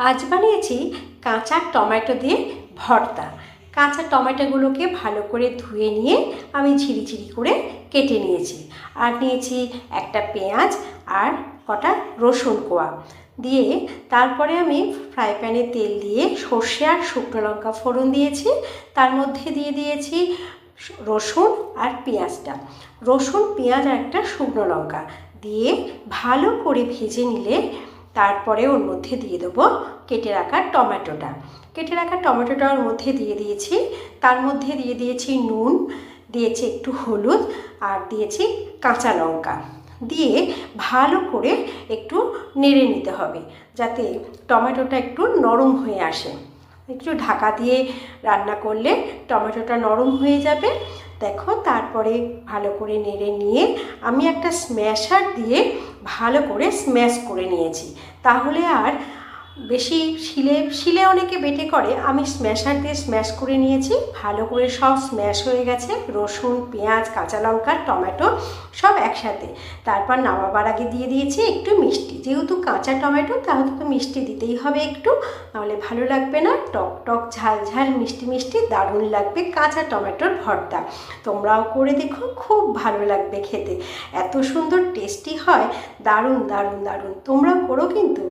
আজ বানিয়েছি কাঁচা টমেটো দিয়ে ভর্তা। কাঁচা টমেটোগুলোকে ভালো করে ধুয়ে নিয়ে আমি ঝিরিঝিরি করে কেটে নিয়েছি। আর নিয়েছি একটা পেঁয়াজ আর কটা রসুন কোয়া দিয়ে তারপরে আমি ফ্রাই প্যানে তেল দিয়ে সর্ষে আর শুকনো লঙ্কা ফোড়ন দিয়েছি। তার মধ্যে দিয়ে দিয়েছি রসুন আর পেঁয়াজটা, রসুন পেঁয়াজ আর একটা শুকনো লঙ্কা দিয়ে ভালো করে ভেজে নিলে তারপরে ওর মধ্যে দিয়ে দেবো কেটে রাখা টমেটোটা। কেটে রাখা টমেটোটা ওর মধ্যে দিয়ে দিয়েছি। তার মধ্যে দিয়ে দিয়েছি নুন, দিয়েছি একটু হলুদ আর দিয়েছি কাঁচা লঙ্কা দিয়ে ভালো করে একটু নেড়ে নিতে হবে যাতে টমেটোটা একটু নরম হয়ে আসে। একটু ঢাকা দিয়ে রান্না করলে টমেটোটা নরম হয়ে যাবে। দেখো, তারপরে ভালো করে নেড়ে নিয়ে আমি একটা স্ম্যাশার দিয়ে ভালো করে স্ম্যাশ করে নিয়েছি। তাহলে আর বেশি শিলে অনেকে বেটে করে, আমি স্ম্যাশার দিয়ে স্ম্যাশ করে নিয়েছি। ভালো করে সব স্ম্যাশ হয়ে গেছে, রসুন পেঁয়াজ কাঁচা লঙ্কা টমেটো সব একসাথে। তারপর নামাবার আগে দিয়ে দিয়েছি একটু মিষ্টি, যেহেতু কাঁচা টমেটো তাহলে তো মিষ্টি দিতেই হবে একটু, নাহলে ভালো লাগবে না। টক টক ঝাল ঝাল মিষ্টি মিষ্টি দারুণ লাগবে কাঁচা টমেটোর ভর্তা। তোমরাও করে দেখো, খুব ভালো লাগবে খেতে, এত সুন্দর টেস্টি হয়, দারুণ দারুণ দারুণ। তোমরাও করো কিন্তু।